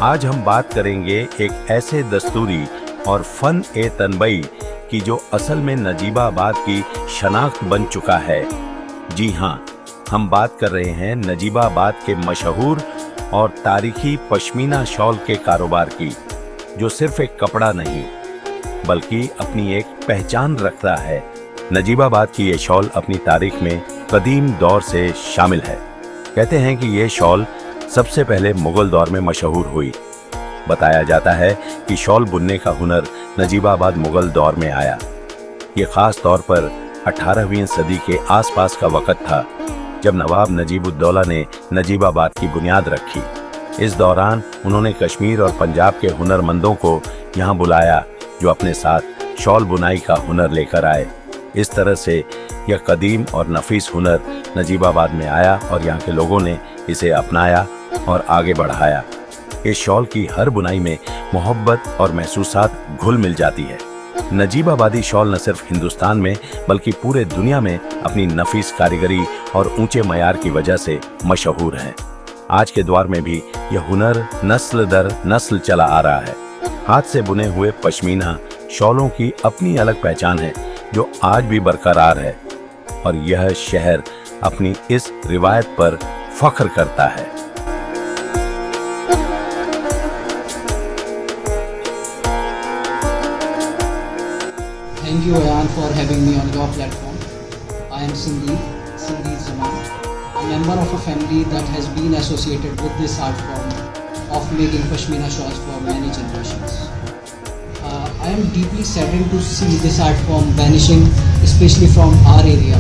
आज हम बात करेंगे एक ऐसे दस्तूरी और फन ए तनबई की जो असल में नजीबाबाद की शनाख्त बन चुका है। जी हाँ, हम बात कर रहे हैं नजीबाबाद के मशहूर और तारीखी पश्मीना शॉल के कारोबार की, जो सिर्फ एक कपड़ा नहीं बल्कि अपनी एक पहचान रखता है। नजीबाबाद की ये शॉल अपनी तारीख में कदीम दौर से शामिल है। कहते हैं कि ये शॉल सबसे पहले मुगल दौर में मशहूर हुई। बताया जाता है कि शॉल बुनने का हुनर नजीबाबाद मुगल दौर में आया। ये खास तौर पर 18वीं सदी के आसपास का वक्त था, जब नवाब नजीबुद्दौला ने नजीबाबाद की बुनियाद रखी। इस दौरान उन्होंने कश्मीर और पंजाब के हुनरमंदों को यहाँ बुलाया, जो अपने साथ शॉल बुनाई का हुनर लेकर आए। इस तरह से यह कदीम और नफीस हुनर नजीबाबाद में आया और यहाँ के लोगों ने इसे अपनाया और आगे बढ़ाया। इस शॉल की हर बुनाई में मोहब्बत और महसूसात घुल मिल जाती है। नजीबाबादी शॉल न सिर्फ हिंदुस्तान में बल्कि पूरे दुनिया में अपनी नफीस कारीगरी और ऊंचे मयार की वजह से मशहूर है। आज के दौर में भी यह हुनर नस्ल दर नस्ल चला आ रहा है। हाथ से बुने हुए पश्मीना शॉलों की अपनी अलग पहचान है, जो आज भी बरकरार है, और यह शहर अपनी इस रिवायत पर फख्र करता है। Thank you, Ayan, for having me on your platform. I am Sandeep Zaman, a member of a family that has been associated with this art form of making pashmina shawls for many generations. I am deeply saddened to see this art form vanishing, especially from our area.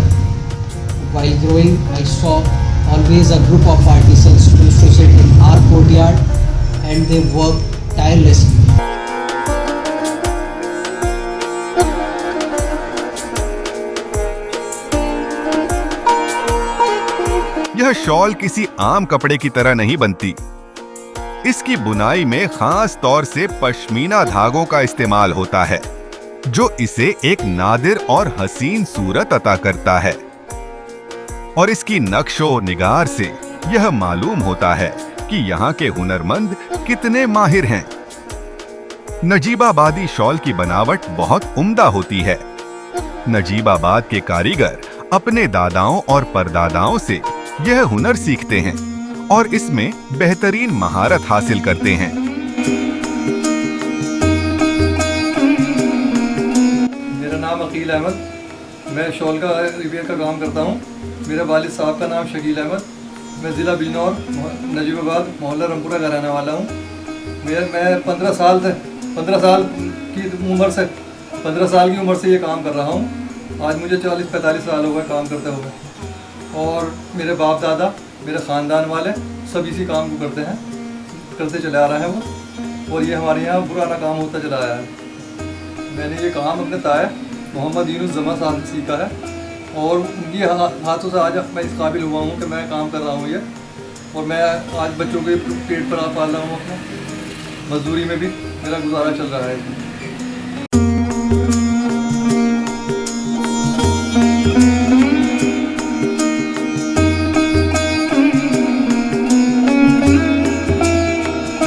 While growing, I saw always a group of artisans who used to sit in our courtyard and they work tirelessly. यह shawl किसी आम कपड़े की तरह नहीं बनती। इसकी बुनाई में खास तौर से पश्मीना धागों का इस्तेमाल होता है, जो इसे एक नादिर और हसीन सूरत अता करता है। और इसकी नक्शो निगार से यह मालूम होता है कि यहाँ के हुनरमंद कितने माहिर हैं। नजीबाबादी शॉल की बनावट बहुत उम्दा होती है। नजीबाबाद के कारीगर अपने दादाओं और परदादाओं से यह हुनर सीखते हैं और इसमें बेहतरीन महारत हासिल करते हैं। मेरा नाम अकील अहमद, मैं शॉल का रिपेयर का काम करता हूँ। मेरे वालिद साहब का नाम शकील अहमद। मैं ज़िला बिजनौर नजीबाबाद मोहल्ला रमपुरा का रहने वाला हूँ। मैं 15 साल की उम्र से ये काम कर रहा हूँ। आज मुझे 40-45 साल हो गए काम करते हुए, और मेरे बाप दादा, मेरे ख़ानदान वाले सब इसी काम को करते चले आ रहे हैं वो, और ये हमारे यहाँ पुराना काम होता चला आया है। मैंने ये काम अपने ताया मोहम्मद यूनुस जमा साहब से सीखा है, और उनकी हाथों से आज मैं इस काबिल हुआ हूँ कि मैं काम कर रहा हूँ ये, और मैं आज बच्चों के पेट पर पाल रहा हूँ अपना। मजदूरी में भी मेरा गुजारा चल रहा है।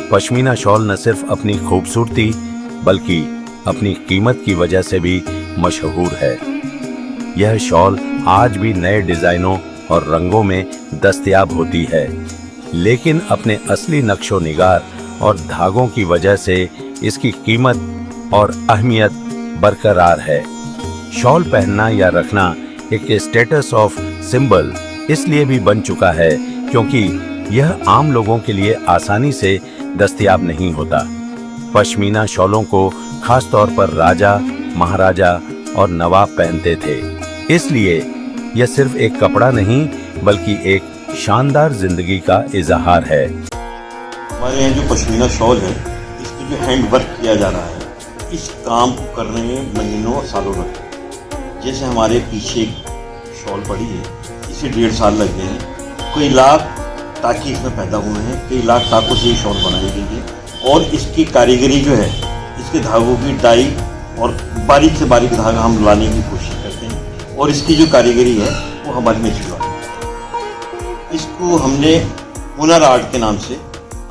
पश्मीना शॉल न सिर्फ अपनी खूबसूरती बल्कि अपनी कीमत की वजह से भी मशहूर है। यह शॉल आज भी नए डिजाइनों और रंगों में दस्तयाब होती है, लेकिन अपने असली नक्शो निगार और धागों की वजह से इसकी कीमत और अहमियत बरकरार है। शॉल पहनना या रखना एक स्टेटस ऑफ सिंबल इसलिए भी बन चुका है क्योंकि यह आम लोगों के लिए आसानी से दस्तयाब नहीं होता। पश्मीना शॉलों को खास तौर पर राजा, महाराजा और नवाब पहनते थे, इसलिए यह सिर्फ एक कपड़ा नहीं बल्कि एक शानदार जिंदगी का इजहार है। हमारे यहाँ जो पश्मीना शॉल है, इसमें जो हैंड वर्क किया जा रहा है, इस काम को करने में महीनों और सालों लगते। जैसे हमारे पीछे एक शॉल पड़ी है, इसे 1.5 साल लग गए हैं। कई लाख टाँके इसमें पैदा हुए हैं, कई लाख टाँकों से ये शॉल बनाई गई है। और इसकी कारीगरी जो है, इसके धागों की डाई और बारीक से बारीक धागा हम लाने की कोशिश करते हैं, और इसकी जो कारीगरी है वो हमारी में है। इसको हमने हुनर आर्ट के नाम से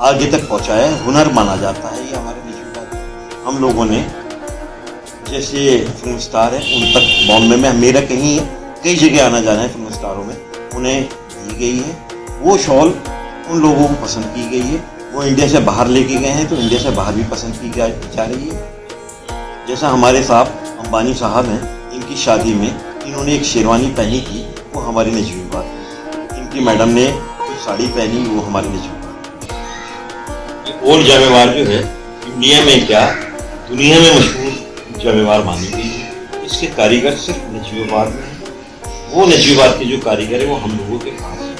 आगे तक पहुंचाया है, हुनर माना जाता है ये हमारे नजीबाबाद। हम लोगों ने जैसे फिल्म स्टार है उन तक बॉम्बे में मेरा कहीं कई जगह आना जाना है फिल्म स्टारों में, उन्हें दी गई है वो शॉल, उन लोगों को पसंद की गई है। वो इंडिया से बाहर लेके गए हैं तो इंडिया से बाहर भी पसंद की जा रही है। जैसा हमारे साहब अंबानी साहब हैं, इनकी शादी में इन्होंने एक शेरवानी पहनी थी, वो हमारी नजीबाबाद की। इनकी मैडम ने जो साड़ी पहनी वो हमारी नजीबाबाद। ये ओल्ड जामेवार जो है इंडिया में क्या दुनिया में मशहूर जामेवार मानी गई है। इसके कारीगर सिर्फ नजीबाबाद में हैं। वो नजीबाबाद के जो कारीगर है वो हम लोगों के पास है।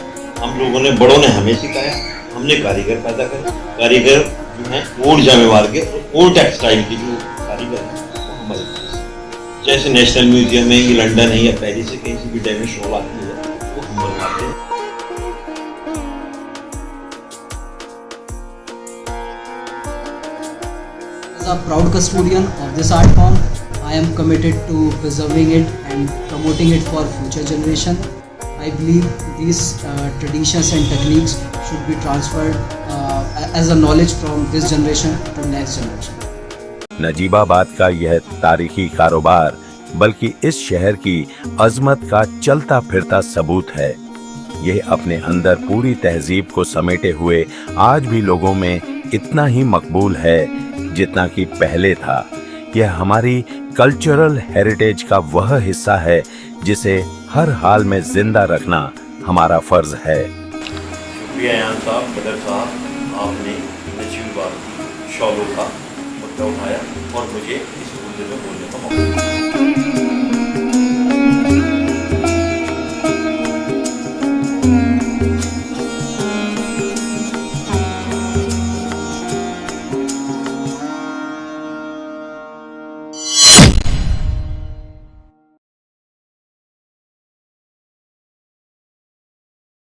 हम लोगों ने बड़ों ने हमें सिखाया, हमने कारीगर पैदा करे। कारीगर जो हैं ओल्ड जामेवार के, ओल्ड टेक्सटाइल के जो कारीगर हैं वो हमारे पास है। जैसे नेशनल म्यूजियम में कि लंदन है या पेरिस से कहीं से भी डैमेज शॉल आती है वो हम बनवाते हैं। As a proud custodian of this art form, I am committed to preserving it and promoting it for future generation. I believe these traditions and techniques should be transferred as a knowledge from this generation to next generation. Najibabad का यह तारीखी कारोबार बल्कि इस शहर की अजमत का चलता फिरता सबूत है। यह अपने अंदर पूरी तहजीब को समेटे हुए आज भी लोगों में इतना ही मकबूल है जितना कि पहले था। यह हमारी कल्चरल हेरिटेज का वह हिस्सा है जिसे हर हाल में जिंदा रखना हमारा फर्ज है। शुक्रिया यान साहब, बदर साहब, आपने नजीबाबाद की शॉलों का मुद्दा उठाया और मुझे इस मुद्दे में बोलने का मौका दिया।